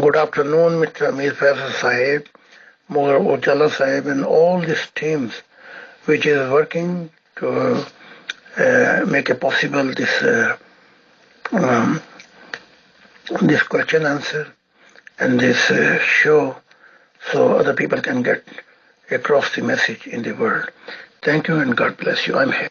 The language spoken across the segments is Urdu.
Good afternoon, Mr. Amir Faisal Sahib, Mughal Ujala Sahib, and all these teams which is working to make it possible this question answer and this show so other people can get across the message in the world. Thank you and God bless you. I'm here.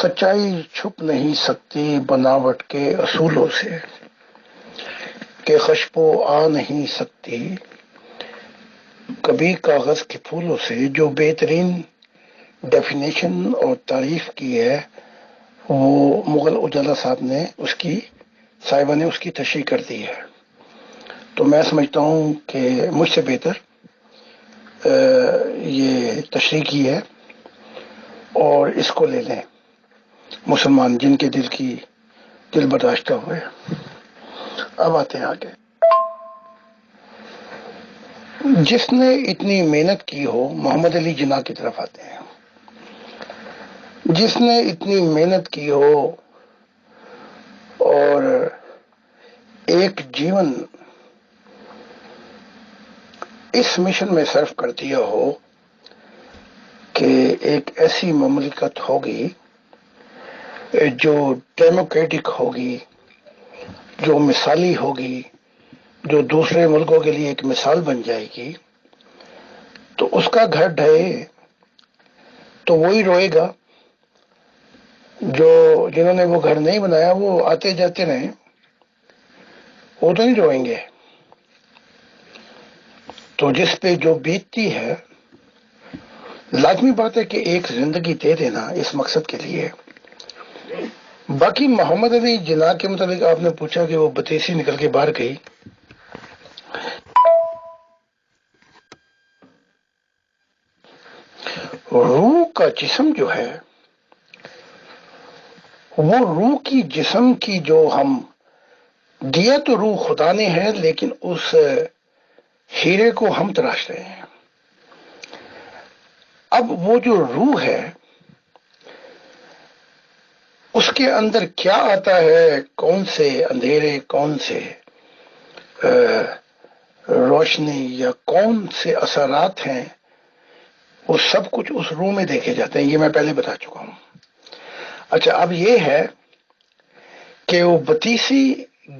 سچائی چھپ نہیں سکتی بناوٹ کے اصولوں سے، کہ خوشبو آ نہیں سکتی کبھی کاغذ کے پھولوں سے۔ جو بہترین ڈیفینیشن اور تعریف کی ہے وہ مغل اجالا صاحب نے صاحبہ نے اس کی تشریح کر دی ہے، تو میں سمجھتا ہوں کہ مجھ سے بہتر یہ تشریح کی ہے، اور اس کو لے لیں مسلمان جن کے دل برداشتہ ہوئے۔ اب آتے ہیں آگے۔ جس نے اتنی محنت کی ہو، محمد علی جناح کی طرف آتے ہیں۔ جس نے اتنی محنت کی ہو اور ایک جیون اس مشن میں صرف کر دیا ہو کہ ایک ایسی مملکت ہوگی جو ڈیموکریٹک ہوگی، جو مثالی ہوگی، جو دوسرے ملکوں کے لیے ایک مثال بن جائے گی، تو اس کا گھر ڈھہے تو وہی روئے گا۔ جنہوں نے وہ گھر نہیں بنایا وہ آتے جاتے رہیں، وہ تو نہیں روئیں گے۔ تو جس پہ جو بیتتی ہے، لازمی بات ہے کہ ایک زندگی دے دینا اس مقصد کے لیے۔ باقی محمد علی جناح کے متعلق آپ نے پوچھا کہ وہ بتیسی نکل کے باہر گئی۔ روح کا جسم جو ہے، وہ روح کی جسم کی جو ہم دیا تو روح خدا نے ہے، لیکن اس ہیرے کو ہم تراش رہے ہیں۔ اب وہ جو روح ہے اس کے اندر کیا آتا ہے، کون سے اندھیرے، کون سے روشنی یا کون سے اثرات ہیں، وہ سب کچھ اس روح میں دیکھے جاتے ہیں۔ یہ میں پہلے بتا چکا ہوں۔ اچھا، اب یہ ہے کہ وہ بتیسی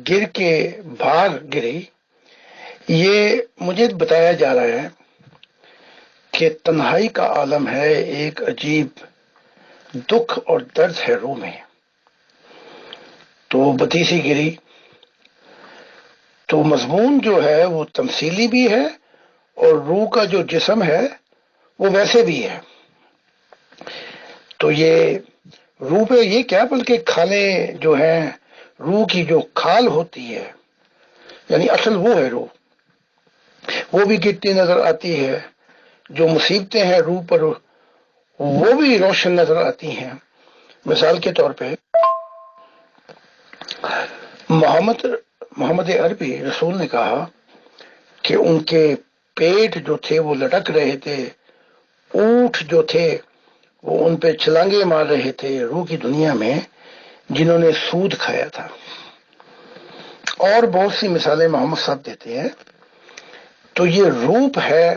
گر کے باہر گری، یہ مجھے بتایا جا رہا ہے کہ تنہائی کا عالم ہے، ایک عجیب دکھ اور درد ہے روح میں۔ تو بتیسی گری، تو مضمون جو ہے وہ تمثیلی بھی ہے، اور روح کا جو جسم ہے وہ ویسے بھی ہے۔ تو یہ روح پہ یہ کیا، بلکہ کھالیں جو ہیں، روح کی جو کھال ہوتی ہے، یعنی اصل وہ ہے روح، وہ بھی گرتی نظر آتی ہے۔ جو مصیبتیں ہیں روح پر وہ بھی روشن نظر آتی ہیں۔ مثال کے طور پہ محمد عربی رسول نے کہا کہ ان کے پیٹ جو تھے وہ لٹک رہے تھے، اونٹ جو تھے وہ ان پہ چھلانگے مار رہے تھے روح کی دنیا میں، جنہوں نے سود کھایا تھا۔ اور بہت سی مثالیں محمد صاحب دیتے ہیں۔ تو یہ روپ ہے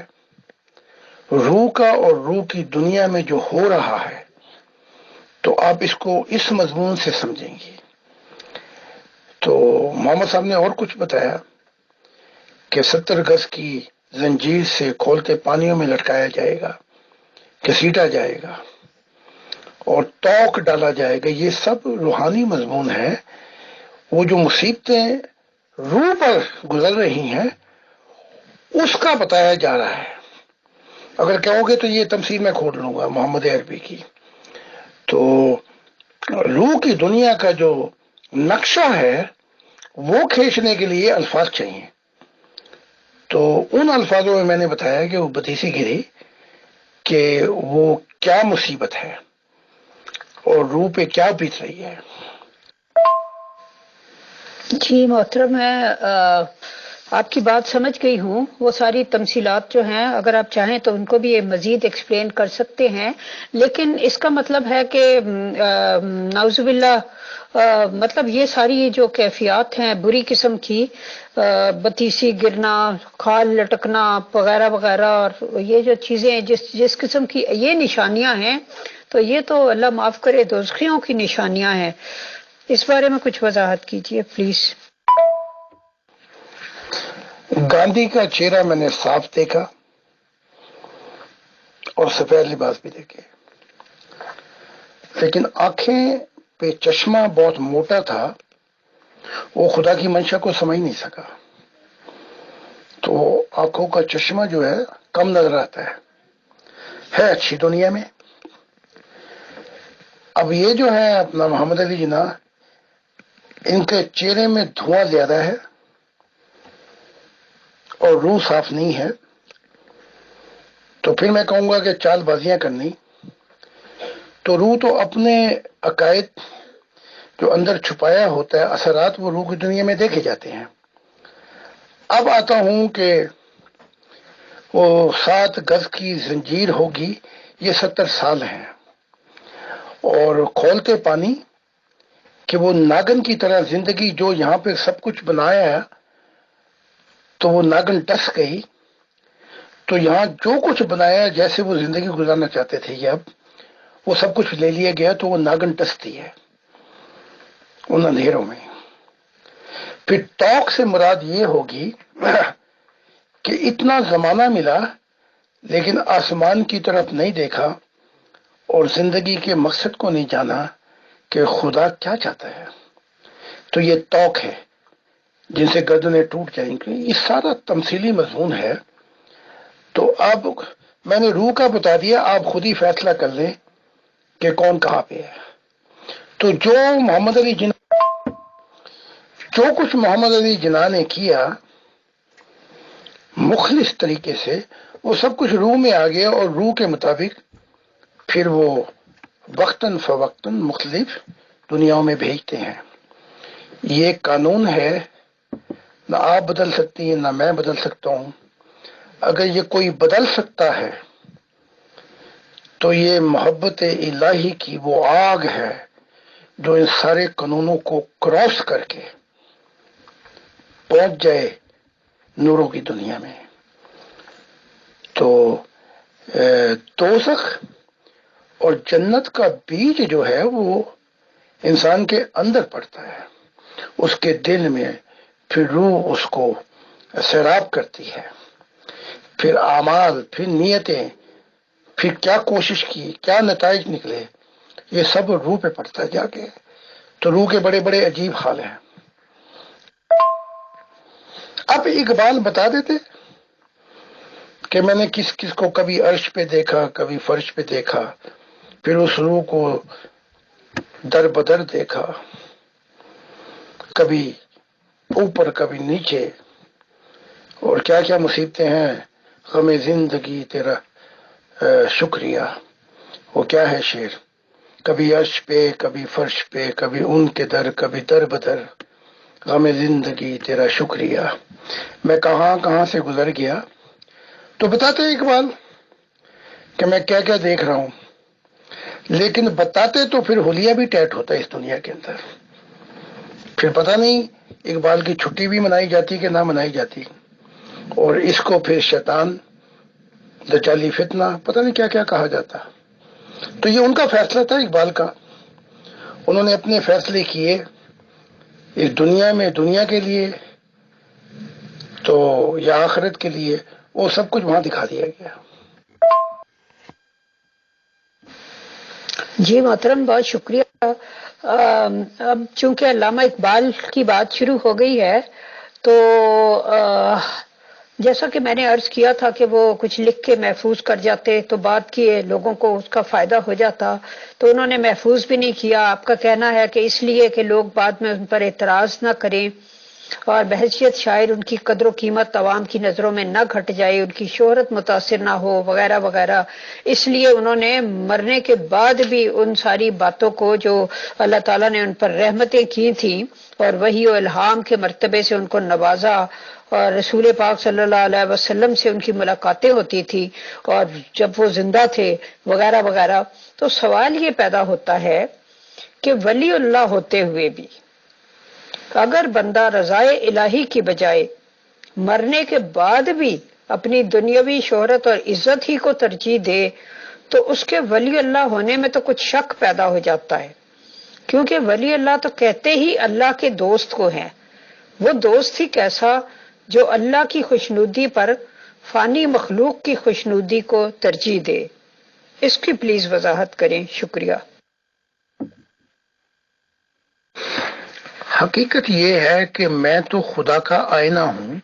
روح کا، اور روح کی دنیا میں جو ہو رہا ہے، تو آپ اس کو اس مضمون سے سمجھیں گے۔ تو محمد صاحب نے اور کچھ بتایا کہ 70 گز کی زنجیر سے کھولتے پانیوں میں لٹکایا جائے گا، گھسیٹا جائے گا اور توق ڈالا جائے گا۔ یہ سب روحانی مضمون ہے۔ وہ جو مصیبتیں روح پر گزر رہی ہیں اس کا بتایا جا رہا ہے۔ اگر کہو گے تو یہ تمثیل میں کھول لوں گا محمد عربی کی۔ تو روح کی دنیا کا جو نقشہ ہے وہ کھینچنے کے لیے الفاظ چاہیے۔ تو ان الفاظوں میں نے بتایا کہ وہ بتیسی گری کہ وہ کیا مصیبت ہے اور روح پہ کیا بیت رہی ہے۔ جی محترم، میں آپ کی بات سمجھ گئی ہوں۔ وہ ساری تمثیلات جو ہیں اگر آپ چاہیں تو ان کو بھی مزید ایکسپلین کر سکتے ہیں، لیکن اس کا مطلب ہے کہ نعوذ باللہ، مطلب یہ ساری جو کیفیات ہیں بری قسم کی، بتیسی گرنا، کھال لٹکنا وغیرہ وغیرہ، اور یہ جو چیزیں جس قسم کی یہ نشانیاں ہیں، تو یہ تو اللہ معاف کرے دوزخیوں کی نشانیاں ہیں۔ اس بارے میں کچھ وضاحت کیجیے پلیز۔ گاندھی کا چہرہ میں نے صاف دیکھا اور سفید لباس بھی دیکھے۔ لیکن آنکھیں پہ چشمہ بہت موٹا تھا، وہ خدا کی منشا کو سمجھ نہیں سکا، تو آنکھوں کا چشمہ جو ہے کم نظر آتا ہے اچھی دنیا میں۔ اب یہ جو ہے اپنا محمد علی جناح، ان کے چہرے میں دھواں زیادہ ہے اور روح صاف نہیں ہے، تو پھر میں کہوں گا کہ چال بازیاں کرنی، تو روح تو اپنے عقائد جو اندر چھپایا ہوتا ہے اثرات، وہ روح کی دنیا میں دیکھے جاتے ہیں۔ اب آتا ہوں کہ وہ 7 گز کی زنجیر ہوگی، یہ 70 سال ہیں، اور کھولتے پانی کہ وہ ناگن کی طرح زندگی جو یہاں پہ سب کچھ بنایا ہے، تو وہ ناگن ڈس گئی، تو یہاں جو کچھ بنایا جیسے وہ زندگی گزارنا چاہتے تھے، یہ اب وہ سب کچھ لے لیا گیا، تو وہ ناگن ڈستی ہے ان اندھیروں میں۔ پھر توق سے مراد یہ ہوگی کہ اتنا زمانہ ملا لیکن آسمان کی طرف نہیں دیکھا اور زندگی کے مقصد کو نہیں جانا کہ خدا کیا چاہتا ہے، تو یہ توق ہے جن سے گردنیں ٹوٹ جائیں گی۔ یہ سارا تمثیلی مضمون ہے، تو اب میں نے روح کا بتا دیا، آپ خود ہی فیصلہ کر لیں کہ کون کہاں پہ ہے۔ تو جو کچھ محمد علی جناح نے کیا مخلص طریقے سے، وہ سب کچھ روح میں آ گیا، اور روح کے مطابق پھر وہ وقتاً فوقتاً مختلف دنیاؤں میں بھیجتے ہیں۔ یہ قانون ہے، نہ آپ بدل سکتی ہیں نہ میں بدل سکتا ہوں۔ اگر یہ کوئی بدل سکتا ہے تو یہ محبت الہی کی وہ آگ ہے جو ان سارے قانونوں کو کراس کر کے پہنچ جائے نوروں کی دنیا میں۔ تو دوزخ اور جنت کا بیج جو ہے وہ انسان کے اندر پڑتا ہے، اس کے دل میں، پھر روح اس کو سیراب کرتی ہے، پھر اعمال، پھر نیتیں، پھر کیا کوشش کی، کیا نتائج نکلے، یہ سب روح پہ پڑتا ہے جا کے۔ تو روح کے بڑے بڑے عجیب حال ہیں۔ اب اقبال بتا دیتے کہ میں نے کس کس کو کبھی عرش پہ دیکھا، کبھی فرش پہ دیکھا، پھر اس روح کو در بدر دیکھا، کبھی اوپر کبھی نیچے، اور کیا کیا مصیبتیں ہیں، غم زندگی تیرا شکریہ، وہ کیا ہے شعر، کبھی عرش پہ کبھی فرش پہ، کبھی ان کے در کبھی در بدر، غم زندگی تیرا شکریہ، میں کہاں کہاں سے گزر گیا۔ تو بتاتے اقبال کہ میں کیا کیا دیکھ رہا ہوں، لیکن بتاتے تو پھر حلیہ بھی ٹیٹ ہوتا ہے اس دنیا کے اندر، پھر پتہ نہیں اقبال کی چھٹی بھی منائی جاتی کہ نہ منائی جاتی، اور اس کو پھر شیطان دجالی فتنہ، پتہ نہیں کیا کیا کہا جاتا۔ تو یہ ان کا فیصلہ تھا اقبال کا، انہوں نے اپنے فیصلے کیے اس دنیا میں، دنیا کے لیے تو یا آخرت کے لیے، وہ سب کچھ وہاں دکھا دیا گیا۔ جی محترم، بہت شکریہ۔ اب چونکہ علامہ اقبال کی بات شروع ہو گئی ہے، تو جیسا کہ میں نے عرض کیا تھا کہ وہ کچھ لکھ کے محفوظ کر جاتے تو بعد کے لوگوں کو اس کا فائدہ ہو جاتا، تو انہوں نے محفوظ بھی نہیں کیا۔ آپ کا کہنا ہے کہ اس لیے کہ لوگ بعد میں ان پر اعتراض نہ کریں اور بحیثیت شاعر ان کی قدر و قیمت عوام کی نظروں میں نہ گھٹ جائے، ان کی شہرت متاثر نہ ہو، وغیرہ وغیرہ، اس لیے انہوں نے مرنے کے بعد بھی ان ساری باتوں کو جو اللہ تعالیٰ نے ان پر رحمتیں کی تھیں اور وحی و الہام کے مرتبے سے ان کو نوازا، اور رسول پاک صلی اللہ علیہ وسلم سے ان کی ملاقاتیں ہوتی تھی اور جب وہ زندہ تھے وغیرہ وغیرہ، تو سوال یہ پیدا ہوتا ہے کہ ولی اللہ ہوتے ہوئے بھی اگر بندہ رضائے الہی کی بجائے مرنے کے بعد بھی اپنی دنیاوی شہرت اور عزت ہی کو ترجیح دے، تو اس کے ولی اللہ ہونے میں تو کچھ شک پیدا ہو جاتا ہے، کیونکہ ولی اللہ تو کہتے ہی اللہ کے دوست کو ہیں۔ وہ دوست ہی کیسا جو اللہ کی خوشنودی پر فانی مخلوق کی خوشنودی کو ترجیح دے۔ اس کی پلیز وضاحت کریں، شکریہ۔ حقیقت یہ ہے کہ میں تو خدا کا آئینہ ہوں.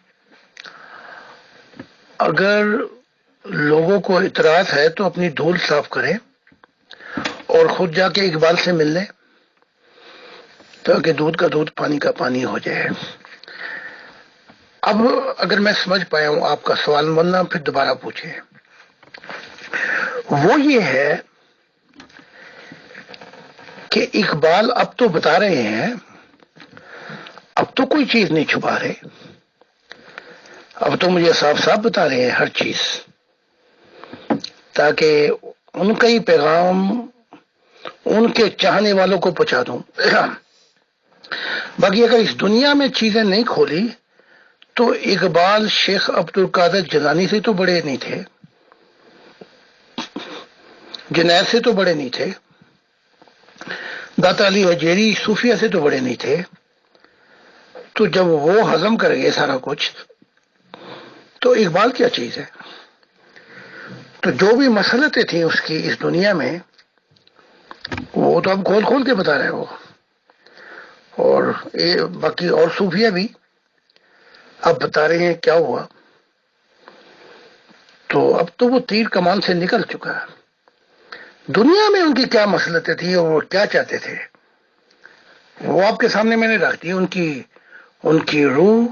اگر لوگوں کو اعتراض ہے تو اپنی دھول صاف کریں اور خود جا کے اقبال سے مل لیں تاکہ دودھ کا دودھ پانی کا پانی ہو جائے. اب اگر میں سمجھ پایا ہوں آپ کا سوال، ورنہ پھر دوبارہ پوچھیں. وہ یہ ہے کہ اقبال اب تو بتا رہے ہیں، اب تو کوئی چیز نہیں چھپا رہے، اب تو مجھے صاف صاف بتا رہے ہیں ہر چیز، تاکہ ان کا ہی پیغام ان کے چاہنے والوں کو پہنچا دوں. باقی اگر اس دنیا میں چیزیں نہیں کھولی تو اقبال شیخ عبد القادر جیلانی سے تو بڑے نہیں تھے، جنید سے تو بڑے نہیں تھے، داتا علی حجیری صوفیہ سے تو بڑے نہیں تھے. تو جب وہ ہضم کر گئے سارا کچھ تو اقبال کیا چیز ہے؟ تو جو بھی مسلطیں تھیں اس کی اس دنیا میں وہ تو اب کھول کھول کے بتا رہے ہو، اور باقی اور صوفیہ بھی اب بتا رہے ہیں کیا ہوا. تو اب تو وہ تیر کمان سے نکل چکا ہے. دنیا میں ان کی کیا مسلطیں تھیں اور وہ کیا چاہتے تھے وہ آپ کے سامنے میں نے رکھ دی. ان کی روح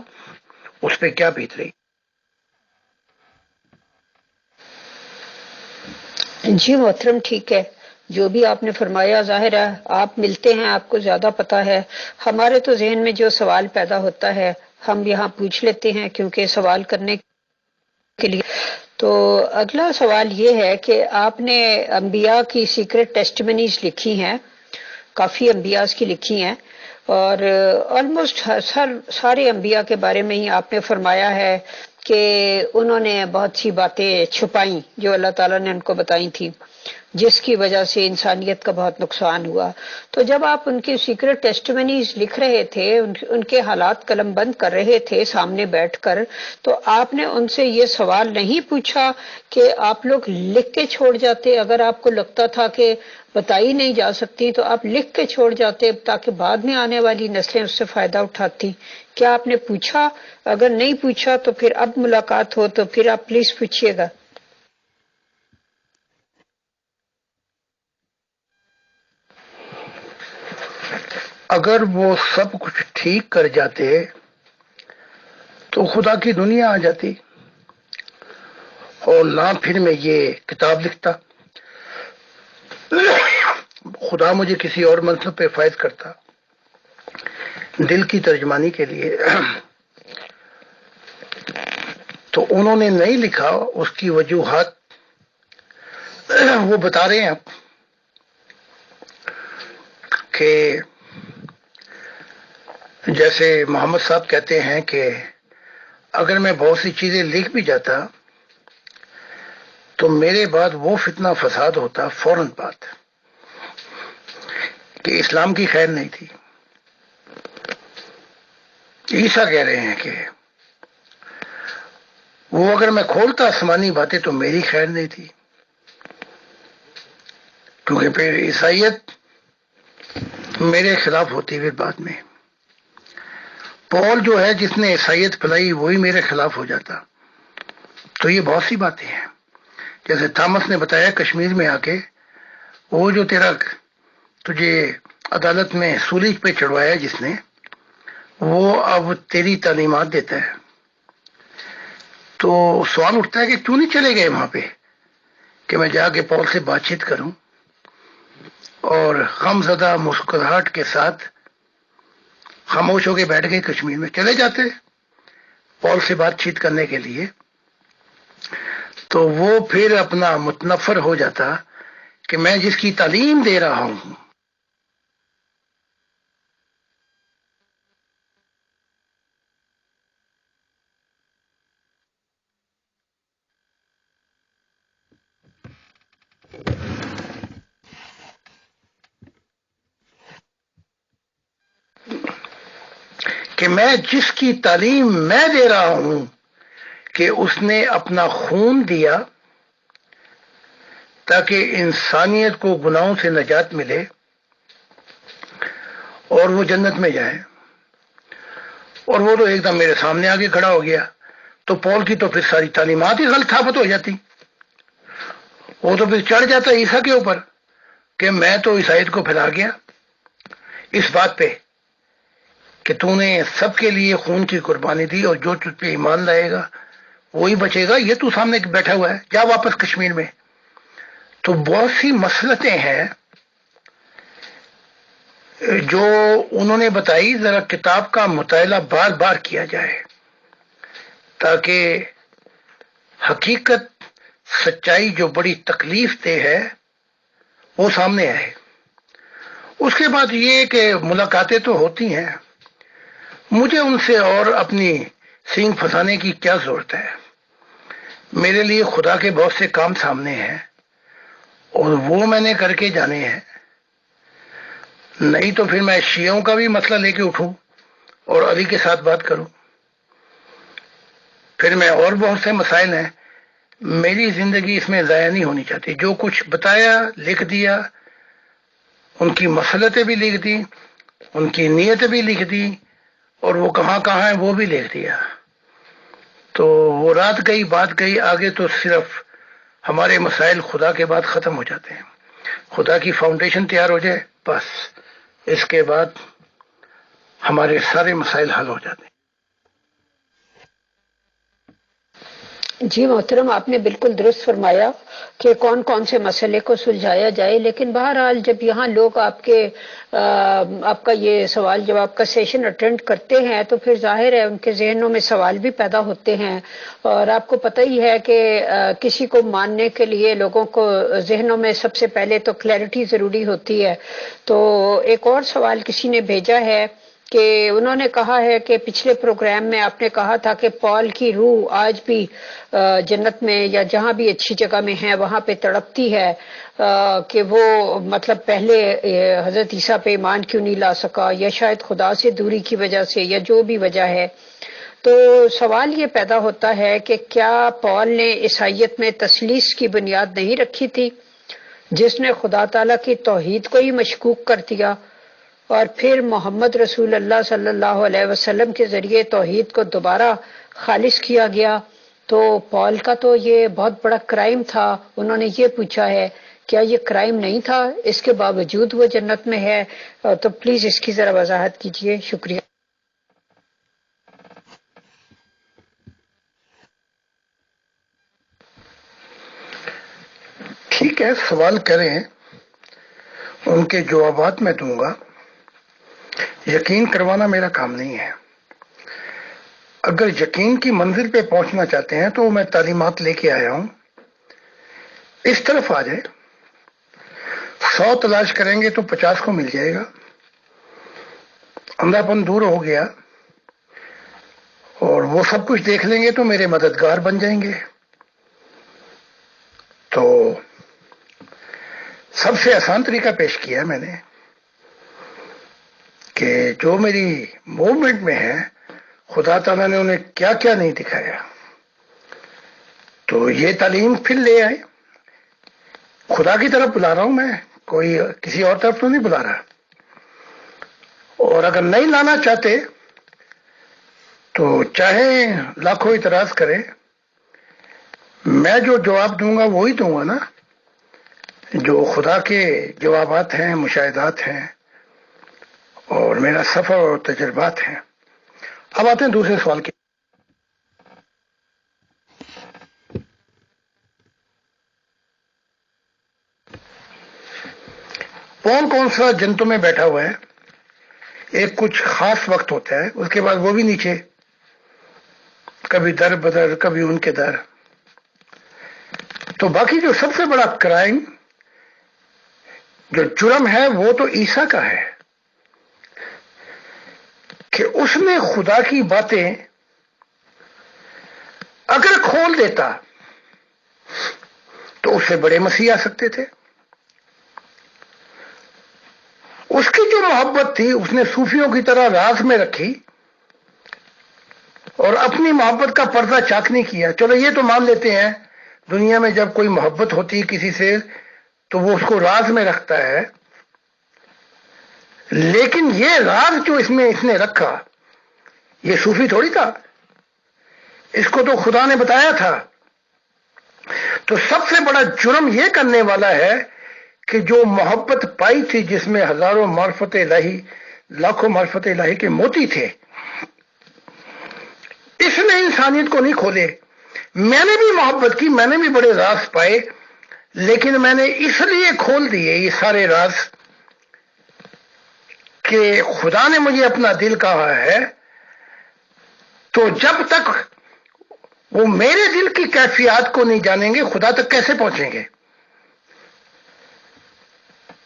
اس پہ کیا بیت رہی. جی محترم، ٹھیک ہے، جو بھی آپ نے فرمایا ظاہر ہے آپ ملتے ہیں، آپ کو زیادہ پتا ہے. ہمارے تو ذہن میں جو سوال پیدا ہوتا ہے ہم یہاں پوچھ لیتے ہیں کیونکہ سوال کرنے کے لیے. تو اگلا سوال یہ ہے کہ آپ نے انبیاء کی سیکرٹ ٹیسٹمنیز لکھی ہیں، کافی انبیاء کی لکھی ہیں، اور آلموسٹ سارے انبیاء کے بارے میں ہی آپ نے فرمایا ہے کہ انہوں نے بہت سی باتیں چھپائیں جو اللہ تعالیٰ نے ان کو بتائی تھی، جس کی وجہ سے انسانیت کا بہت نقصان ہوا. تو جب آپ ان کی سیکرٹ ٹیسٹمنیز لکھ رہے تھے، ان کے حالات قلم بند کر رہے تھے سامنے بیٹھ کر، تو آپ نے ان سے یہ سوال نہیں پوچھا کہ آپ لوگ لکھ کے چھوڑ جاتے؟ اگر آپ کو لگتا تھا کہ بتائی نہیں جا سکتی تو آپ لکھ کے چھوڑ جاتے تاکہ بعد میں آنے والی نسلیں اس سے فائدہ اٹھاتی. کیا آپ نے پوچھا؟ اگر نہیں پوچھا تو پھر اب ملاقات ہو تو پھر آپ پلیز پوچھیے گا. اگر وہ سب کچھ ٹھیک کر جاتے تو خدا کی دنیا آ جاتی اور نہ پھر میں یہ کتاب لکھتا. خدا مجھے کسی اور منصب پہ فائز کرتا دل کی ترجمانی کے لیے. تو انہوں نے نہیں لکھا، اس کی وجوہات وہ بتا رہے ہیں اب کہ جیسے محمد صاحب کہتے ہیں کہ اگر میں بہت سی چیزیں لکھ بھی جاتا تو میرے بعد وہ فتنہ فساد ہوتا فوراً بات کہ اسلام کی خیر نہیں تھی. عیسیٰ کہہ رہے ہیں کہ وہ اگر میں کھولتا آسمانی باتیں تو میری خیر نہیں تھی، کیونکہ پھر عیسائیت میرے خلاف ہوتی پھر بعد میں. پول جو ہے جس نے عیسائیت پھیلائی وہی میرے خلاف ہو جاتا. تو یہ بہت سی باتیں ہیں. جیسے تھامس نے بتایا کشمیر میں آ کے وہ جو تجھے عدالت میں سولی پہ چڑھوایا جس نے، وہ اب تیری تعلیمات دیتا ہے. تو سوال اٹھتا ہے کہ کیوں نہیں چلے گئے وہاں پہ کہ میں جا کے پول سے بات چیت کروں، اور غم زدہ مسکراہٹ کے ساتھ خاموش ہو کے بیٹھ گئے کشمیر میں. چلے جاتے پول سے بات چیت کرنے کے لیے تو وہ پھر اپنا متنفر ہو جاتا کہ میں جس کی تعلیم دے رہا ہوں میں دے رہا ہوں کہ اس نے اپنا خون دیا تاکہ انسانیت کو گناہوں سے نجات ملے اور وہ جنت میں جائے. اور وہ تو ایک دم میرے سامنے آگے کھڑا ہو گیا، تو پول کی تو پھر ساری تعلیمات ہی غلط ثابت ہو جاتی. وہ تو پھر چڑھ جاتا عیسیٰ کے اوپر کہ میں تو عیسائیت کو پھیلا گیا اس بات پہ کہ تو نے سب کے لیے خون کی قربانی دی اور جو تجھ پہ ایمان لائے گا وہی بچے گا. یہ تو سامنے بیٹھا ہوا ہے، جا واپس کشمیر میں. تو بہت سی مصلحتیں ہیں جو انہوں نے بتائی. ذرا کتاب کا مطالعہ بار بار کیا جائے تاکہ حقیقت، سچائی جو بڑی تکلیف دہ ہے وہ سامنے آئے. اس کے بعد یہ کہ ملاقاتیں تو ہوتی ہیں، مجھے ان سے اور اپنی سینگ پھنسانے کی کیا ضرورت ہے. میرے لیے خدا کے بہت سے کام سامنے ہیں اور وہ میں نے کر کے جانے ہیں. نہیں تو پھر میں شیعوں کا بھی مسئلہ لے کے اٹھوں اور علی کے ساتھ بات کروں. پھر میں اور بہت سے مسائل ہیں. میری زندگی اس میں ضائع نہیں ہونی چاہتی. جو کچھ بتایا، لکھ دیا، ان کی مصلحتیں بھی لکھ دی، ان کی نیتیں بھی لکھ دی، اور وہ کہاں کہاں ہیں وہ بھی لکھ دیا. تو وہ رات گئی بات گئی، آگے تو صرف ہمارے مسائل خدا کے بعد ختم ہو جاتے ہیں. خدا کی فاؤنڈیشن تیار ہو جائے بس، اس کے بعد ہمارے سارے مسائل حل ہو جاتے ہیں. جی محترم، آپ نے بالکل درست فرمایا کہ کون کون سے مسئلے کو سلجھایا جائے، لیکن بہرحال جب یہاں لوگ آپ کا یہ سوال جواب کا سیشن اٹینڈ کرتے ہیں تو پھر ظاہر ہے ان کے ذہنوں میں سوال بھی پیدا ہوتے ہیں. اور آپ کو پتہ ہی ہے کہ کسی کو ماننے کے لیے لوگوں کو ذہنوں میں سب سے پہلے تو کلیئرٹی ضروری ہوتی ہے. تو ایک اور سوال کسی نے بھیجا ہے کہ انہوں نے کہا ہے کہ پچھلے پروگرام میں آپ نے کہا تھا کہ پال کی روح آج بھی جنت میں یا جہاں بھی اچھی جگہ میں ہے وہاں پہ تڑپتی ہے، کہ وہ مطلب پہلے حضرت عیسیٰ پہ ایمان کیوں نہیں لا سکا، یا شاید خدا سے دوری کی وجہ سے، یا جو بھی وجہ ہے. تو سوال یہ پیدا ہوتا ہے کہ کیا پال نے عیسائیت میں تثلیث کی بنیاد نہیں رکھی تھی جس نے خدا تعالیٰ کی توحید کو ہی مشکوک کر دیا، اور پھر محمد رسول اللہ صلی اللہ علیہ وسلم کے ذریعے توحید کو دوبارہ خالص کیا گیا؟ تو پال کا تو یہ بہت بڑا کرائم تھا. انہوں نے یہ پوچھا ہے کیا یہ کرائم نہیں تھا، اس کے باوجود وہ جنت میں ہے؟ تو پلیز اس کی ذرا وضاحت کیجیے. شکریہ. ٹھیک ہے، سوال کریں، ان کے جوابات میں دوں گا. یقین کروانا میرا کام نہیں ہے. اگر یقین کی منزل پہ پہنچنا چاہتے ہیں تو میں تعلیمات لے کے آیا ہوں. اس طرف آ جائے، 100 تلاش کریں گے تو 50 کو مل جائے گا. اندھا پن دور ہو گیا اور وہ سب کچھ دیکھ لیں گے تو میرے مددگار بن جائیں گے. تو سب سے آسان طریقہ پیش کیا میں نے کہ جو میری موومنٹ میں ہے خدا تعالیٰ نے انہیں کیا کیا نہیں دکھایا، تو یہ تعلیم پھر لے آئے. خدا کی طرف بلا رہا ہوں میں، کوئی کسی اور طرف تو نہیں بلا رہا. اور اگر نہیں لانا چاہتے تو چاہے لاکھوں اعتراض کرے، میں جو جواب دوں گا وہی دوں گا نا، جو خدا کے جوابات ہیں، مشاہدات ہیں اور میرا سفر اور تجربات ہیں. اب آتے ہیں دوسرے سوال کے. کون سا جنتوں میں بیٹھا ہوا ہے، ایک کچھ خاص وقت ہوتا ہے، اس کے بعد وہ بھی نیچے، کبھی در بدر، کبھی ان کے در. تو باقی جو سب سے بڑا کرائم، جو جرم ہے، وہ تو عیسیٰ کا ہے کہ اس نے خدا کی باتیں اگر کھول دیتا تو اس سے بڑے مسیح آ سکتے تھے. اس کی جو محبت تھی اس نے صوفیوں کی طرح راز میں رکھی اور اپنی محبت کا پردہ چاک نہیں کیا. چلو یہ تو مان لیتے ہیں دنیا میں جب کوئی محبت ہوتی ہے کسی سے تو وہ اس کو راز میں رکھتا ہے، لیکن یہ راز جو اس نے رکھا یہ صوفی تھوڑی تھا، اس کو تو خدا نے بتایا تھا. تو سب سے بڑا جرم یہ کرنے والا ہے کہ جو محبت پائی تھی جس میں ہزاروں معرفت الہی، لاکھوں معرفت الہی کے موتی تھے، اس نے انسانیت کو نہیں کھولے. میں نے بھی محبت کی، میں نے بھی بڑے راز پائے، لیکن میں نے اس لیے کھول دیے یہ سارے راز کہ خدا نے مجھے اپنا دل کہا ہے. تو جب تک وہ میرے دل کی کیفیات کو نہیں جانیں گے خدا تک کیسے پہنچیں گے؟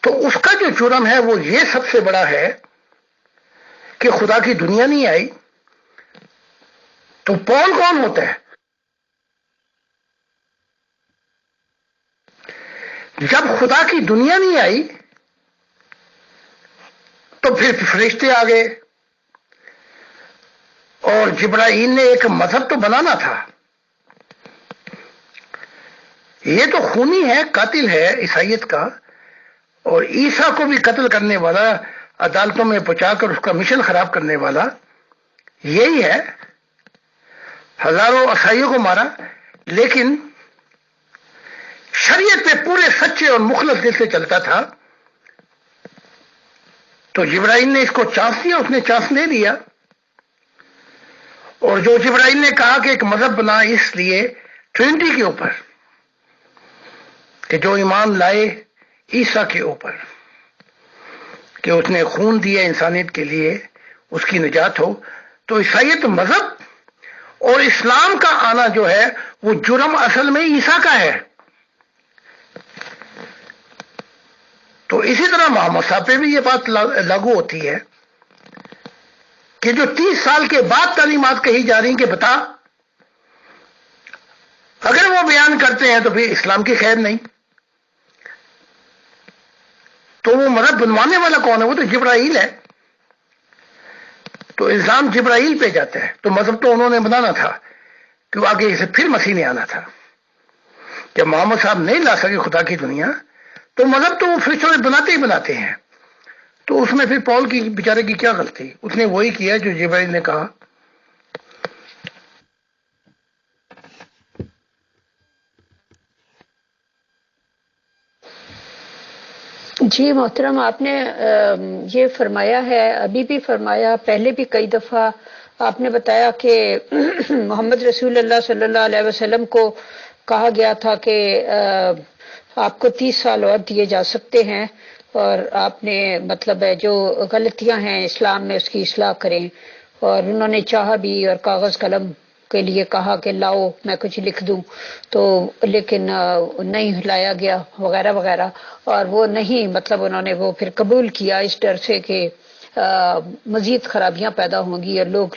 تو اس کا جو جرم ہے وہ یہ سب سے بڑا ہے کہ خدا کی دنیا نہیں آئی. تو پول کون ہوتا ہے؟ جب خدا کی دنیا نہیں آئی تو پھر فرشتے آ گئے، اور جبرائیل نے ایک مذہب تو بنانا تھا. یہ تو خونی ہے، قاتل ہے عیسائیت کا، اور عیسیٰ کو بھی قتل کرنے والا، عدالتوں میں پہنچا کر اس کا مشن خراب کرنے والا یہی ہے. ہزاروں عیسائیوں کو مارا، لیکن شریعت پہ پورے سچے اور مخلص دل سے چلتا تھا. تو جبرائیل نے اس کو چانس دیا، اس نے چانس لے لیا. اور جو جبرائیل نے کہا کہ ایک مذہب بنا اس لیے ٹرینٹی کے اوپر، کہ جو ایمان لائے عیسیٰ کے اوپر کہ اس نے خون دیا انسانیت کے لیے، اس کی نجات ہو. تو عیسائیت مذہب اور اسلام کا آنا جو ہے وہ جرم اصل میں عیسیٰ کا ہے. تو اسی طرح محمد صاحب پہ بھی یہ بات لاگو ہوتی ہے کہ جو 30 سال کے بعد تعلیمات کہی جا رہی کہ بتا، اگر وہ بیان کرتے ہیں تو پھر اسلام کی خیر نہیں. تو وہ مذہب بنوانے والا کون ہے؟ وہ تو جبرائیل ہے. تو الزام جبرائیل پہ جاتا ہے. تو مذہب تو انہوں نے بنانا تھا کہ آگے سے پھر مسیح نے آنا تھا. جب محمد صاحب نہیں لا سکے خدا کی دنیا، تو مذہب تو وہ فرشتوں نے بناتے ہی بناتے ہیں. تو اس میں پھر پول کی بیچارے کی کیا غلطی؟ اس نے وہی کیا جو جبرائیل نے کہا. جی محترم، آپ نے یہ فرمایا ہے، ابھی بھی فرمایا، پہلے بھی کئی دفعہ آپ نے بتایا کہ محمد رسول اللہ صلی اللہ علیہ وسلم کو کہا گیا تھا کہ آپ کو 30 سال اور دیے جا سکتے ہیں، اور آپ نے مطلب ہے جو غلطیاں ہیں اسلام میں اس کی اصلاح کریں. اور انہوں نے چاہا بھی اور کاغذ قلم کے لیے کہا کہ لاؤ میں کچھ لکھ دوں، تو لیکن نہیں لایا گیا وغیرہ وغیرہ. اور وہ نہیں، مطلب انہوں نے وہ پھر قبول کیا اس ڈر سے کہ مزید خرابیاں پیدا ہوں گی اور لوگ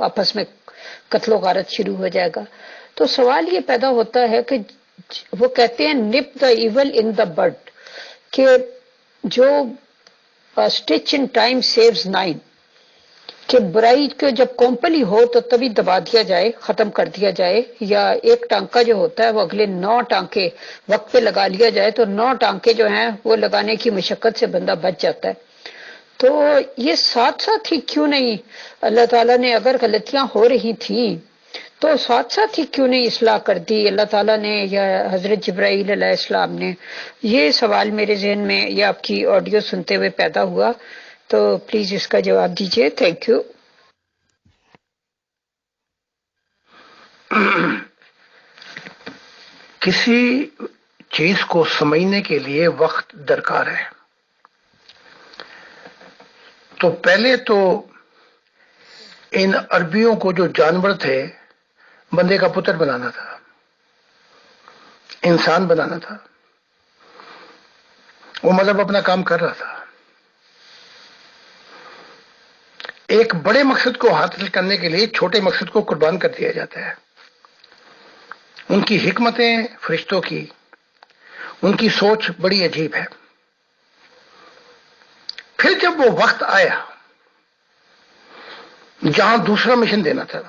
آپس میں قتل و غارت شروع ہو جائے گا. تو سوال یہ پیدا ہوتا ہے کہ وہ کہتے ہیں نپ دا ایول ان دا بڈ، کہ جو اسٹچ ان ٹائم سیوز 9، کہ برائی کو جب کومپلی ہو تو تبھی دبا دیا جائے، ختم کر دیا جائے، یا ایک ٹانکا جو ہوتا ہے وہ اگلے 9 ٹانکے وقت پہ لگا لیا جائے تو 9 ٹانکے جو ہیں وہ لگانے کی مشقت سے بندہ بچ جاتا ہے. تو یہ ساتھ ساتھ ہی کیوں نہیں اللہ تعالیٰ نے، اگر غلطیاں ہو رہی تھیں تو ساتھ ساتھ ہی کیوں نہیں اصلاح کر دی اللہ تعالیٰ نے یا حضرت جبرائیل علیہ السلام نے؟ یہ سوال میرے ذہن میں یہ آپ کی آڈیو سنتے ہوئے پیدا ہوا، تو پلیز اس کا جواب دیجیے. Thank you. کسی چیز کو سمجھنے کے لیے وقت درکار ہے. تو پہلے تو ان عربیوں کو جو جانور تھے بندے کا پتر بنانا تھا، انسان بنانا تھا. وہ مطلب اپنا کام کر رہا تھا. ایک بڑے مقصد کو حاصل کرنے کے لیے چھوٹے مقصد کو قربان کر دیا جاتا ہے. ان کی حکمتیں فرشتوں کی، ان کی سوچ بڑی عجیب ہے. پھر جب وہ وقت آیا جہاں دوسرا مشن دینا تھا،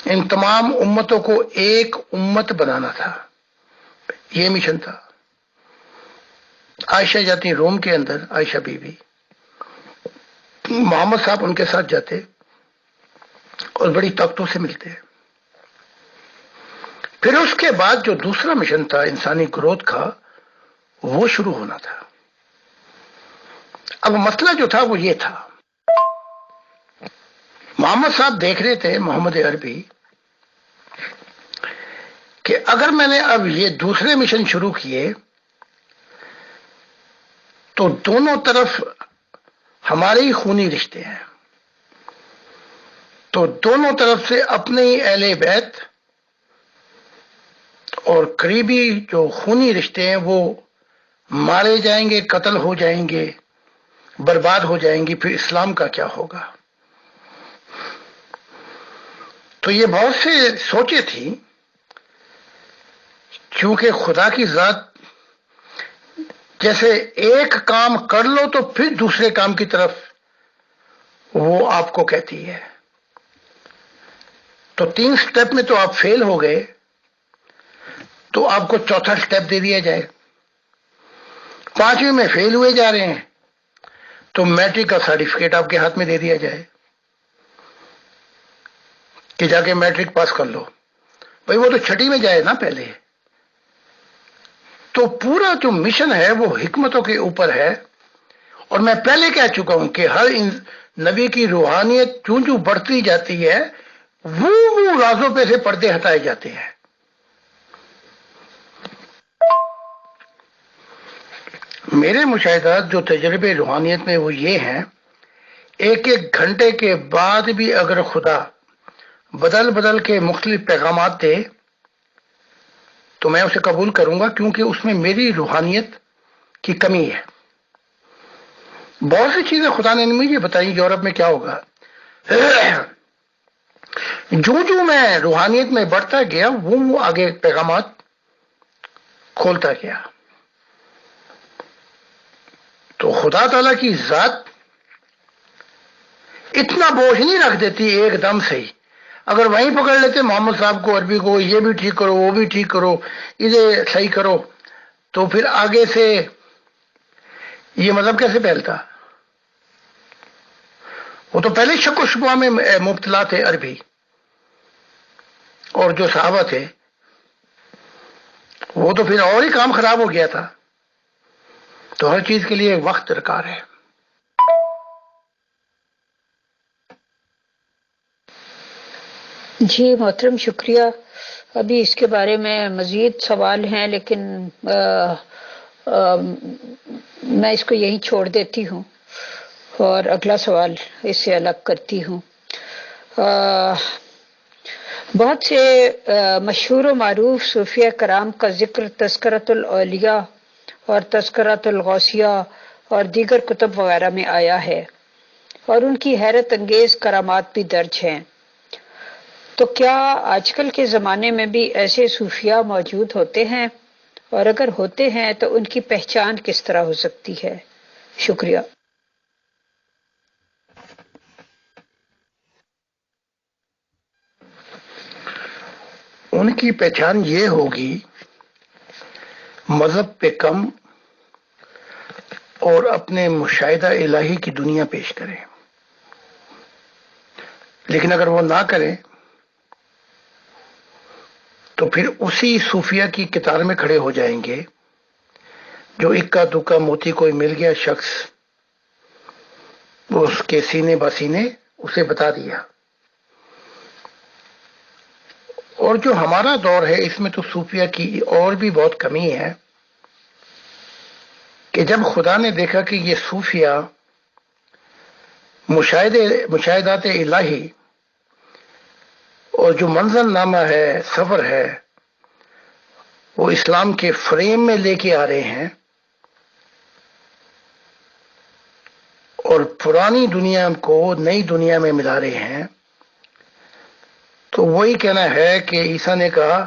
ان تمام امتوں کو ایک امت بنانا تھا، یہ مشن تھا. عائشہ جاتی روم کے اندر، عائشہ بی بی محمد صاحب ان کے ساتھ جاتے اور بڑی طاقتوں سے ملتے. پھر اس کے بعد جو دوسرا مشن تھا انسانی گروتھ کا، وہ شروع ہونا تھا. اب مسئلہ جو تھا وہ یہ تھا، محمد صاحب دیکھ رہے تھے، محمد عربی، کہ اگر میں نے اب یہ دوسرے مشن شروع کیے تو دونوں طرف ہمارے ہی خونی رشتے ہیں، تو دونوں طرف سے اپنے ہی اہل بیت اور قریبی جو خونی رشتے ہیں وہ مارے جائیں گے، قتل ہو جائیں گے، برباد ہو جائیں گی. پھر اسلام کا کیا ہوگا؟ تو یہ بہت سے سوچیں تھی. کیونکہ خدا کی ذات جیسے ایک کام کر لو تو پھر دوسرے کام کی طرف وہ آپ کو کہتی ہے. تو 3 سٹیپ میں تو آپ فیل ہو گئے، تو آپ کو چوتھا سٹیپ دے دیا جائے. 5ویں میں فیل ہوئے جا رہے ہیں تو میٹرک کا سرٹیفکیٹ آپ کے ہاتھ میں دے دیا جائے کہ جا کے میٹرک پاس کر لو. بھئی وہ تو 6ٹھی میں جائے نا پہلے. تو پورا جو مشن ہے وہ حکمتوں کے اوپر ہے. اور میں پہلے کہہ چکا ہوں کہ ہر نبی کی روحانیت چوں چوں بڑھتی جاتی ہے وہ رازوں پہ سے پردے ہٹائے جاتے ہیں. میرے مشاہدات جو تجربے روحانیت میں وہ یہ ہیں، 1 گھنٹے کے بعد بھی اگر خدا بدل بدل کے مختلف پیغامات دے تو میں اسے قبول کروں گا، کیونکہ اس میں میری روحانیت کی کمی ہے. بہت سی چیزیں خدا نے مجھے بتائی یورپ میں کیا ہوگا. جو میں روحانیت میں بڑھتا گیا وہ آگے پیغامات کھولتا گیا. تو خدا تعالی کی ذات اتنا بوجھ نہیں رکھ دیتی ایک دم سے ہی. اگر وہیں پکڑ لیتے محمد صاحب کو، عربی کو، یہ بھی ٹھیک کرو، وہ بھی ٹھیک کرو، اسے صحیح کرو، تو پھر آگے سے یہ مذہب کیسے پھیلتا؟ وہ تو پہلے شک و شبہ میں مبتلا تھے عربی، اور جو صحابہ تھے وہ تو پھر اور ہی کام خراب ہو گیا تھا. تو ہر چیز کے لیے وقت درکار ہے. جی محترم، شکریہ. ابھی اس کے بارے میں مزید سوال ہیں، لیکن میں اس کو یہیں چھوڑ دیتی ہوں اور اگلا سوال اس سے الگ کرتی ہوں. بہت سے مشہور و معروف صوفیہ کرام کا ذکر تذکرۃ الاولیاء اور تذکرۃ الغوثیہ اور دیگر کتب وغیرہ میں آیا ہے، اور ان کی حیرت انگیز کرامات بھی درج ہیں. تو کیا آج کل کے زمانے میں بھی ایسے صوفیاء موجود ہوتے ہیں؟ اور اگر ہوتے ہیں تو ان کی پہچان کس طرح ہو سکتی ہے؟ شکریہ. ان کی پہچان یہ ہوگی مذہب پہ کم اور اپنے مشاہدہ الہی کی دنیا پیش کریں. لیکن اگر وہ نہ کریں تو پھر اسی صوفیہ کی قطار میں کھڑے ہو جائیں گے جو اکا دکا موتی کوئی مل گیا شخص وہ اس کے سینے بسینے اسے بتا دیا. اور جو ہمارا دور ہے اس میں تو صوفیہ کی اور بھی بہت کمی ہے کہ جب خدا نے دیکھا کہ یہ صوفیہ مشاہدات الہی اور جو منظر نامہ ہے، سفر ہے، وہ اسلام کے فریم میں لے کے آ رہے ہیں اور پرانی دنیا کو نئی دنیا میں ملا رہے ہیں، تو وہی کہنا ہے کہ عیسیٰ نے کہا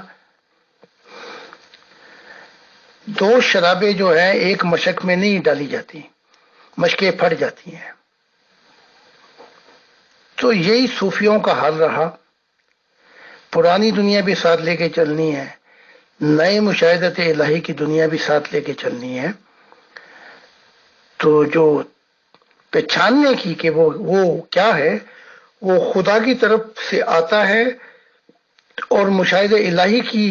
2 شرابیں جو ہیں ایک مشک میں نہیں ڈالی جاتی، مشکیں پھٹ جاتی ہیں. تو یہی صوفیوں کا حال رہا. پرانی دنیا بھی ساتھ لے کے چلنی ہے، نئے مشاہدت الہی کی دنیا بھی ساتھ لے کے چلنی ہے. تو جو پہچاننے کی کہ وہ کیا ہے، وہ خدا کی طرف سے آتا ہے اور مشاہدہ الہی کی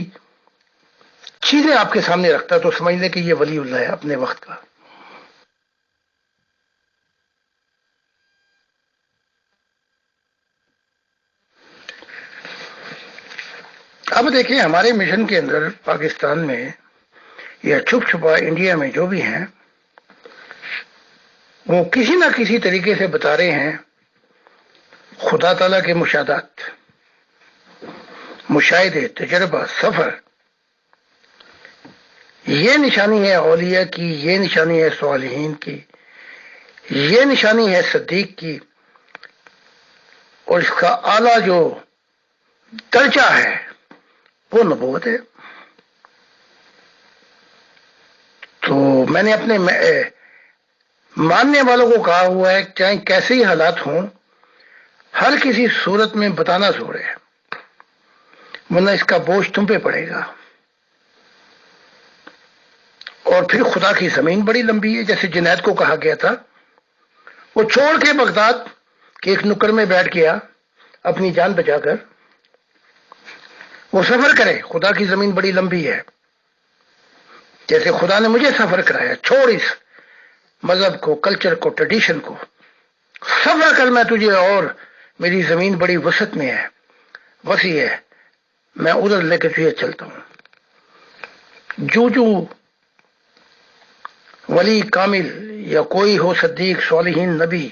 چیزیں آپ کے سامنے رکھتا ہے، تو سمجھ لیں کہ یہ ولی اللہ ہے اپنے وقت کا۔ اب دیکھیں ہمارے مشن کے اندر پاکستان میں یا چھپ چھپا انڈیا میں جو بھی ہیں، وہ کسی نہ کسی طریقے سے بتا رہے ہیں خدا تعالیٰ کے مشاہدات، مشاہدے، تجربہ، سفر، یہ نشانی ہے اولیاء کی، یہ نشانی ہے صالحین کی، یہ نشانی ہے صدیق کی، اور اس کا اعلیٰ جو درجہ ہے وہ نبوت ہے۔ تو میں نے اپنے ماننے والوں کو کہا ہوا ہے چاہے کیسے ہی حالات ہوں، ہر کسی صورت میں بتانا ضرور ہے، ورنہ اس کا بوجھ تم پہ پڑے گا۔ اور پھر خدا کی زمین بڑی لمبی ہے، جیسے جنید کو کہا گیا تھا، وہ چھوڑ کے بغداد کے ایک نکڑ میں بیٹھ گیا اپنی جان بچا کر، وہ سفر کرے، خدا کی زمین بڑی لمبی ہے، جیسے خدا نے مجھے سفر کرایا، چھوڑ اس مذہب کو، کلچر کو، ٹریڈیشن کو، سفر کر، میں تجھے، اور میری زمین بڑی وسعت میں ہے، وسیع ہے، میں ادھر لے کے تجھے چلتا ہوں۔ جو ولی کامل یا کوئی ہو صدیق، صالحین، نبی،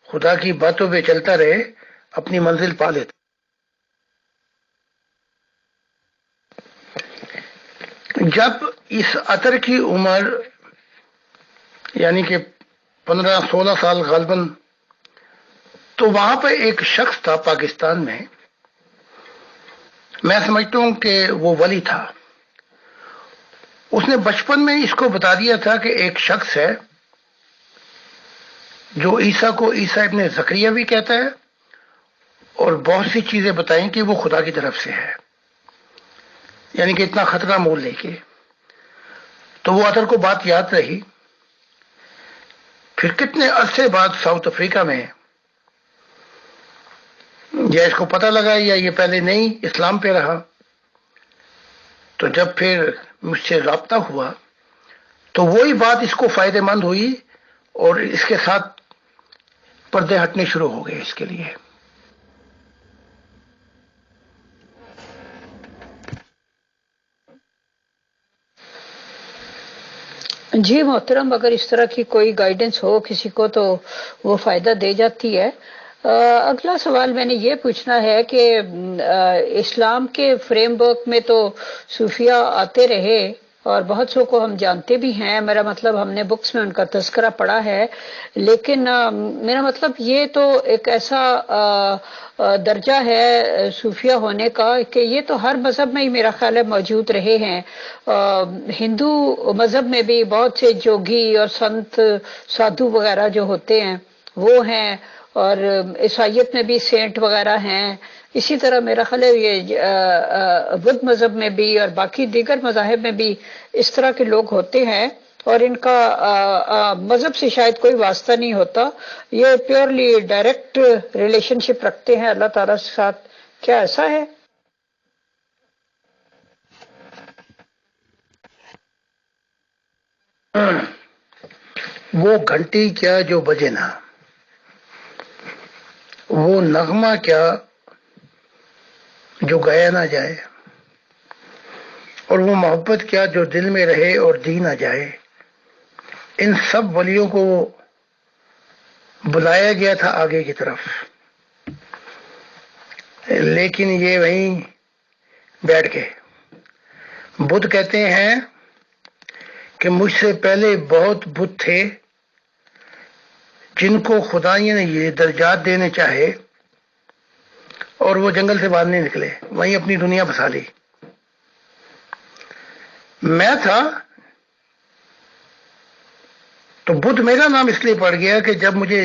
خدا کی باتوں پہ چلتا رہے، اپنی منزل پا لیتا۔ جب اس عطر کی عمر یعنی کہ 15-16 سال غالباً، تو وہاں پہ ایک شخص تھا پاکستان میں سمجھتا ہوں کہ وہ ولی تھا، اس نے بچپن میں اس کو بتا دیا تھا کہ ایک شخص ہے جو عیسیٰ کو عیسیٰ ابن زکریا بھی کہتا ہے، اور بہت سی چیزیں بتائیں کہ وہ خدا کی طرف سے ہے، یعنی کہ اتنا خطرہ مول لے کے۔ تو وہ عطر کو بات یاد رہی، پھر کتنے عرصے بعد ساؤتھ افریقہ میں، یا اس کو پتہ لگا یا یہ پہلے نہیں اسلام پہ رہا، تو جب پھر مجھ سے رابطہ ہوا تو وہی بات اس کو فائدہ مند ہوئی، اور اس کے ساتھ پردے ہٹنے شروع ہو گئے اس کے لیے۔ جی محترم، اگر اس طرح کی کوئی گائیڈنس ہو کسی کو تو وہ فائدہ دے جاتی ہے۔ اگلا سوال میں نے یہ پوچھنا ہے کہ اسلام کے فریم ورک میں تو صوفیہ آتے رہے اور بہت سو کو ہم جانتے بھی ہیں، میرا مطلب ہم نے بکس میں ان کا تذکرہ پڑھا ہے، لیکن میرا مطلب یہ تو ایک ایسا درجہ ہے صوفیہ ہونے کا کہ یہ تو ہر مذہب میں ہی میرا خیال ہے موجود رہے ہیں۔ ہندو مذہب میں بھی بہت سے جوگی اور سنت سادھو وغیرہ جو ہوتے ہیں وہ ہیں، اور عیسائیت میں بھی سینٹ وغیرہ ہیں، اسی طرح میرا خیال ہے یہ بدھ مذہب میں بھی اور باقی دیگر مذاہب میں بھی اس طرح کے لوگ ہوتے ہیں، اور ان کا مذہب سے شاید کوئی واسطہ نہیں ہوتا، یہ پیورلی ڈائریکٹ ریلیشن شپ رکھتے ہیں اللہ تعالیٰ کے ساتھ۔ کیا ایسا ہے؟ وہ گھنٹی کیا جو بجے نہ، وہ نغمہ کیا جو گایا نہ جائے، اور وہ محبت کیا جو دل میں رہے اور دی نہ جائے۔ ان سب ولیوں کو بلایا گیا تھا آگے کی طرف، لیکن یہ وہیں بیٹھ گئے۔ بدھ کہتے ہیں کہ مجھ سے پہلے بہت بت تھے جن کو خدا نے یہ درجات دینے چاہے، اور وہ جنگل سے باہر نہیں نکلے، وہیں اپنی دنیا بسا لی۔ میں تھا تو بدھ میرا نام اس لیے پڑ گیا کہ جب مجھے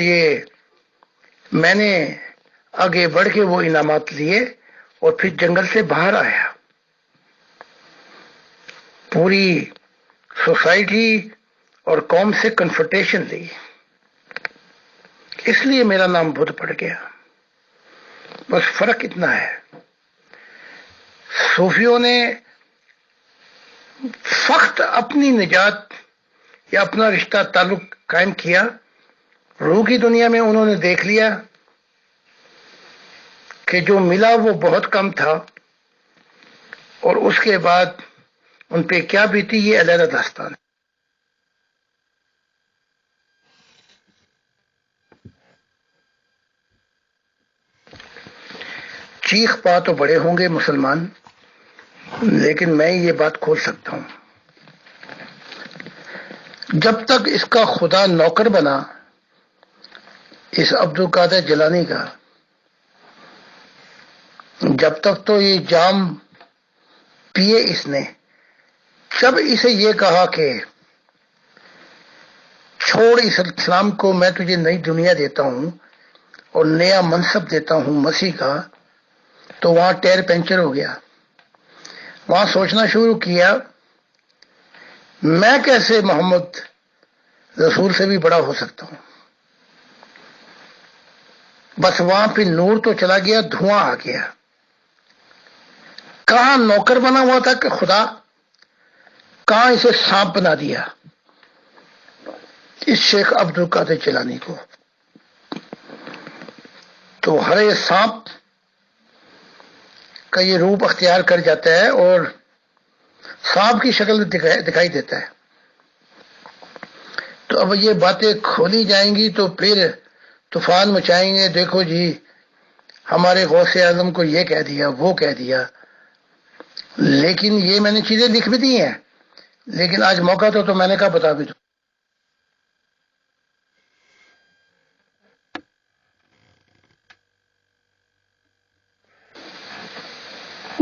میں نے آگے بڑھ کے وہ انعامات لیے اور پھر جنگل سے باہر آیا، پوری سوسائٹی اور قوم سے کنفرنٹیشن لی، اس لیے میرا نام بدھ پڑ گیا. بس فرق اتنا ہے. صوفیوں نے فقط اپنی نجات یا اپنا رشتہ تعلق قائم کیا. روح کی دنیا میں انہوں نے دیکھ لیا کہ جو ملا وہ بہت کم تھا، اور اس کے بعد ان پہ کیا بیتی یہ علیحدہ داستان ہے. چیخ پا تو بڑے ہوں گے مسلمان، لیکن میں یہ بات کھول سکتا ہوں، جب تک اس کا خدا نوکر بنا اس عبد القادر جیلانی کا، جب تک تو یہ جام پیے اس نے. جب اسے یہ کہا کہ چھوڑ اس اسلام کو، میں تجھے نئی دنیا دیتا ہوں اور نیا منصب دیتا ہوں مسیح کا، تو وہاں ٹائر پنچر ہو گیا. وہاں سوچنا شروع کیا میں کیسے محمد رسول سے بھی بڑا ہو سکتا ہوں. بس وہاں پہ نور تو چلا گیا، دھواں آ گیا. کہاں نوکر بنا ہوا تھا کہ خدا، کہاں اسے سانپ بنا دیا اس شیخ عبد القادر جیلانی کو. تو ہر ایک سانپ کا یہ روپ اختیار کر جاتا ہے اور سانپ کی شکل دکھائی دیتا ہے. تو اب یہ باتیں کھولی جائیں گی تو پھر طوفان مچائیں گے، دیکھو جی ہمارے غوث اعظم کو یہ کہہ دیا وہ کہہ دیا. لیکن یہ میں نے چیزیں لکھ بھی دی ہیں، لیکن آج موقع تو میں نے کہا بتا بھی دوں.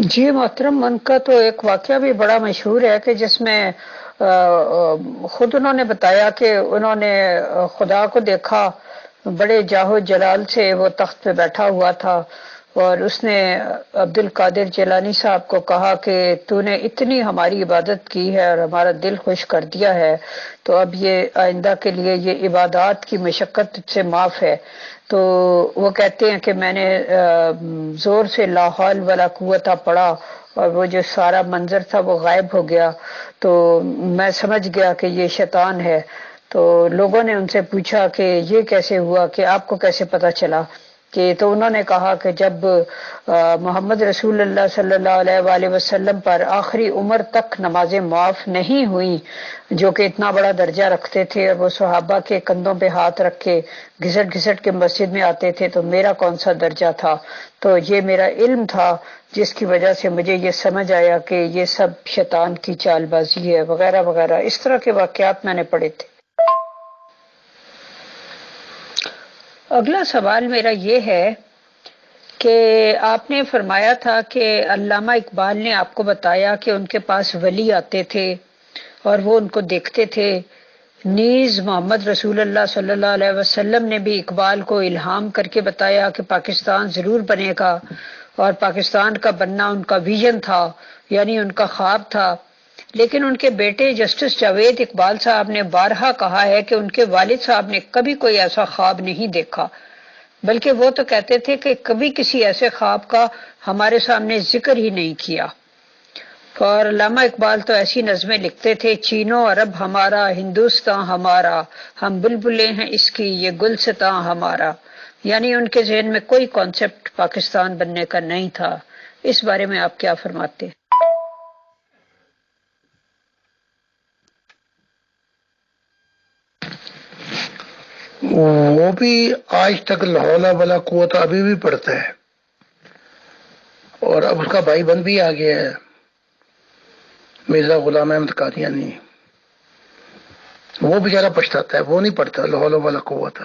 جی محترم، ان کا تو ایک واقعہ بھی بڑا مشہور ہے کہ جس میں خود انہوں نے بتایا کہ انہوں نے خدا کو دیکھا، بڑے جاہو جلال سے وہ تخت پہ بیٹھا ہوا تھا، اور اس نے عبد القادر جیلانی صاحب کو کہا کہ تو نے اتنی ہماری عبادت کی ہے اور ہمارا دل خوش کر دیا ہے، تو اب یہ آئندہ کے لیے یہ عبادات کی مشقت تجھ سے معاف ہے. تو وہ کہتے ہیں کہ میں نے زور سے لا حول ولا قوت پڑھا اور وہ جو سارا منظر تھا وہ غائب ہو گیا. تو میں سمجھ گیا کہ یہ شیطان ہے. تو لوگوں نے ان سے پوچھا کہ یہ کیسے ہوا، کہ آپ کو کیسے پتا چلا؟ کہ تو انہوں نے کہا کہ جب محمد رسول اللہ صلی اللہ علیہ وآلہ وسلم پر آخری عمر تک نمازیں معاف نہیں ہوئیں، جو کہ اتنا بڑا درجہ رکھتے تھے، اور وہ صحابہ کے کندھوں پہ ہاتھ رکھ کے گھسٹ گھسٹ کے مسجد میں آتے تھے، تو میرا کون سا درجہ تھا؟ تو یہ میرا علم تھا جس کی وجہ سے مجھے یہ سمجھ آیا کہ یہ سب شیطان کی چال بازی ہے، وغیرہ وغیرہ. اس طرح کے واقعات میں نے پڑھے تھے. اگلا سوال میرا یہ ہے کہ آپ نے فرمایا تھا کہ علامہ اقبال نے آپ کو بتایا کہ ان کے پاس ولی آتے تھے اور وہ ان کو دیکھتے تھے. نیز محمد رسول اللہ صلی اللہ علیہ وسلم نے بھی اقبال کو الہام کر کے بتایا کہ پاکستان ضرور بنے گا، اور پاکستان کا بننا ان کا ویژن تھا، یعنی ان کا خواب تھا. لیکن ان کے بیٹے جسٹس جاوید اقبال صاحب نے بارہا کہا ہے کہ ان کے والد صاحب نے کبھی کوئی ایسا خواب نہیں دیکھا، بلکہ وہ تو کہتے تھے کہ کبھی کسی ایسے خواب کا ہمارے سامنے ذکر ہی نہیں کیا. اور علامہ اقبال تو ایسی نظمیں لکھتے تھے: چین و عرب ہمارا، ہندوستان ہمارا، ہم بلبلیں ہیں اس کی یہ گلستاں ہمارا. یعنی ان کے ذہن میں کوئی کانسیپٹ پاکستان بننے کا نہیں تھا. اس بارے میں آپ کیا فرماتے ہیں؟ وہ بھی آج تک لا حول ولا قوت ابھی بھی پڑھتا ہے، اور اب اس کا بھائی بند بھی آ گیا ہے مرزا غلام احمد قادیانی. وہ بیچارہ پچھتاتا ہے، وہ نہیں پڑھتا لا حول ولا قوت.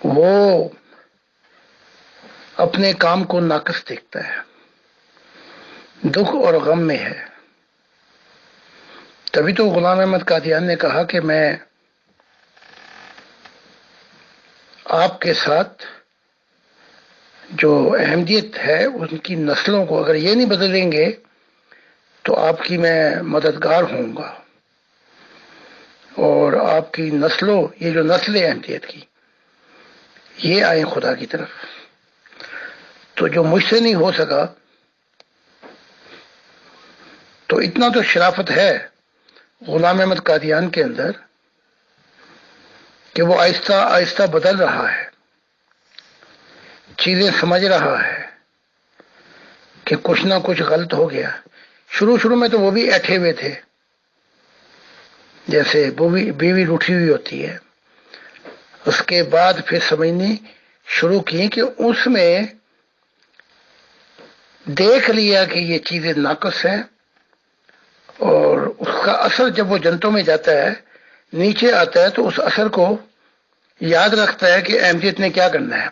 وہ اپنے کام کو ناقص دیکھتا ہے، دکھ اور غم میں ہے. تبھی تو غلام احمد قادیانی نے کہا کہ میں آپ کے ساتھ جو احمدیت ہے ان کی نسلوں کو اگر یہ نہیں بدلیں گے تو آپ کی میں مددگار ہوں گا، اور آپ کی نسلوں، یہ جو نسل احمدیت کی یہ آئے خدا کی طرف. تو جو مجھ سے نہیں ہو سکا، تو اتنا تو شرافت ہے غلام احمد قادیان کے اندر کہ وہ آہستہ آہستہ بدل رہا ہے، چیزیں سمجھ رہا ہے کہ کچھ نہ کچھ غلط ہو گیا. شروع میں تو وہ بھی ایٹھے ہوئے تھے، جیسے بیوی روٹھی ہوئی ہوتی ہے. اس کے بعد پھر سمجھنی شروع کی کہ اس میں دیکھ لیا کہ یہ چیزیں ناقص ہیں، اور اس کا اثر جب وہ جنتوں میں جاتا ہے، نیچے آتا ہے، تو اس اثر کو یاد رکھتا ہے کہ احمدیت نے کیا کرنا ہے.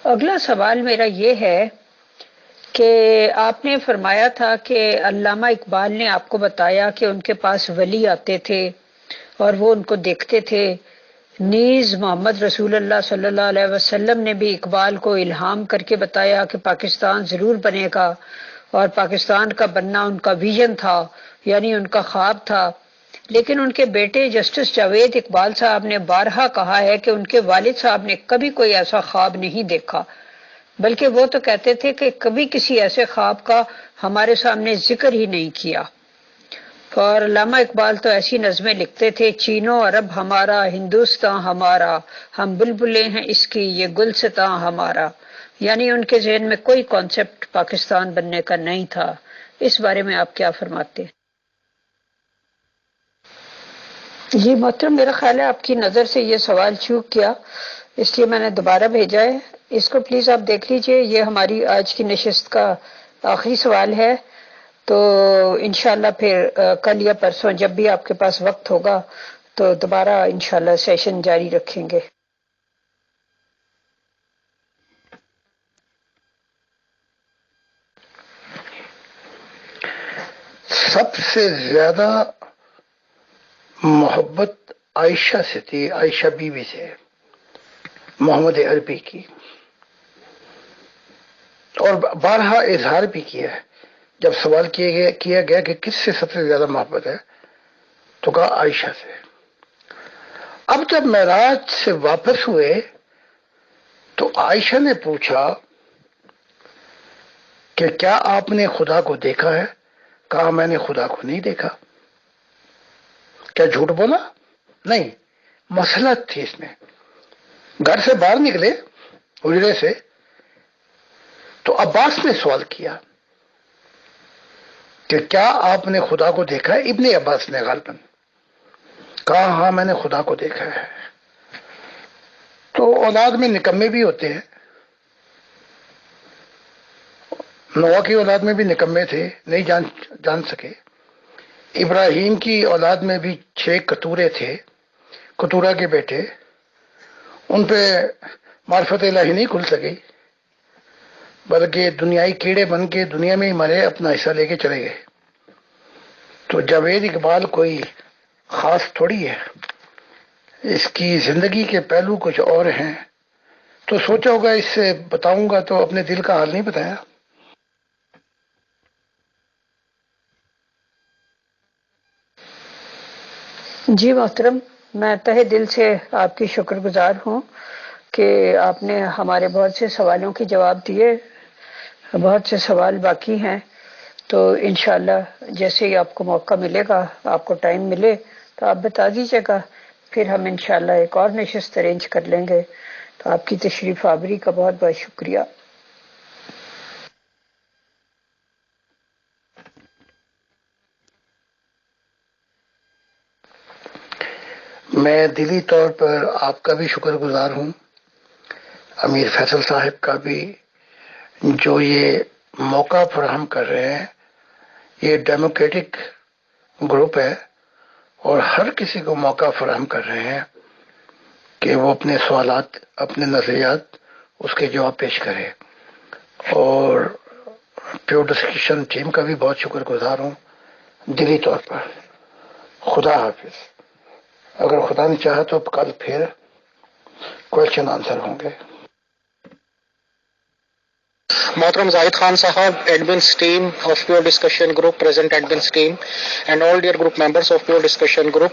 اگلا سوال میرا یہ ہے کہ آپ نے فرمایا تھا کہ علامہ اقبال نے آپ کو بتایا کہ ان کے پاس ولی آتے تھے اور وہ ان کو دیکھتے تھے. نیز محمد رسول اللہ صلی اللہ علیہ وسلم نے بھی اقبال کو الہام کر کے بتایا کہ پاکستان ضرور بنے گا، اور پاکستان کا بننا ان کا ویژن تھا، یعنی ان کا خواب تھا. لیکن ان کے بیٹے جسٹس جاوید اقبال صاحب نے بارہا کہا ہے کہ ان کے والد صاحب نے کبھی کوئی ایسا خواب نہیں دیکھا، بلکہ وہ تو کہتے تھے کہ کبھی کسی ایسے خواب کا ہمارے سامنے ذکر ہی نہیں کیا. اور علامہ اقبال تو ایسی نظمیں لکھتے تھے: چین و عرب ہمارا، ہندوستان ہمارا، ہم بلبلیں ہیں اس کی، یہ گلستاں ہمارا. یعنی ان کے ذہن میں کوئی کانسیپٹ پاکستان بننے کا نہیں تھا. اس بارے میں آپ کیا فرماتے ہیں؟ جی محترم، میرا خیال ہے آپ کی نظر سے یہ سوال چوک گیا، اس لیے میں نے دوبارہ بھیجا ہے. اس کو پلیز آپ دیکھ لیجئے. یہ ہماری آج کی نشست کا آخری سوال ہے، تو انشاءاللہ پھر کل یا پرسوں جب بھی آپ کے پاس وقت ہوگا تو دوبارہ انشاءاللہ سیشن جاری رکھیں گے. سب سے زیادہ محبت عائشہ سے تھی، عائشہ بیوی سے، محمد عربی کی. اور بارہا اظہار بھی کیا ہے. جب سوال کیا گیا کہ کس سے سب سے زیادہ محبت ہے، تو کہا عائشہ سے. اب جب معراج سے واپس ہوئے تو عائشہ نے پوچھا کہ کیا آپ نے خدا کو دیکھا ہے؟ کہا میں نے خدا کو نہیں دیکھا. کیا جھوٹ بولا؟ نہیں، مسئلہ تھی اس میں. گھر سے باہر نکلے حجرے سے تو عباس نے سوال کیا کہ کیا آپ نے خدا کو دیکھا ہے؟ ابن عباس نے غالباً کہا ہاں میں نے خدا کو دیکھا ہے. تو اولاد میں نکمے بھی ہوتے ہیں. نوح کی اولاد میں بھی نکمے تھے، نہیں جان سکے. ابراہیم کی اولاد میں بھی 6 کتورے تھے، کتورا کے بیٹے، ان پہ معرفت الہی نہیں کھل سکی، بلکہ دنیائی کیڑے بن کے دنیا میں ہی مرے، اپنا حصہ لے کے چلے گئے. تو جاوید اقبال کوئی خاص تھوڑی ہے، اس کی زندگی کے پہلو کچھ اور ہیں. تو سوچا ہوگا اس سے بتاؤں گا، تو اپنے دل کا حال نہیں بتایا. جی محترم، میں تہہ دل سے آپ کی شکر گزار ہوں کہ آپ نے ہمارے بہت سے سوالوں کے جواب دیے. بہت سے سوال باقی ہیں، تو انشاءاللہ جیسے ہی آپ کو موقع ملے گا، آپ کو ٹائم ملے تو آپ بتا دیجیے گا، پھر ہم انشاءاللہ ایک اور نشست ارینج کر لیں گے. تو آپ کی تشریف آوری کا بہت بہت شکریہ. میں دلی طور پر آپ کا بھی شکر گزار ہوں، امیر فیصل صاحب کا بھی، جو یہ موقع فراہم کر رہے ہیں. یہ ڈیموکریٹک گروپ ہے اور ہر کسی کو موقع فراہم کر رہے ہیں کہ وہ اپنے سوالات، اپنے نظریات، اس کے جواب پیش کرے. اور پیور ڈسکشن ٹیم کا بھی بہت شکر گزار ہوں دلی طور پر. خدا حافظ. اگر خدا نے چاہا تو کل پھر کوشچن آنسر ہوں گے. Mohtram Zahid Khan Sahab, admins team of Pure Discussion Group, present admins team and all dear group members of Pure Discussion Group,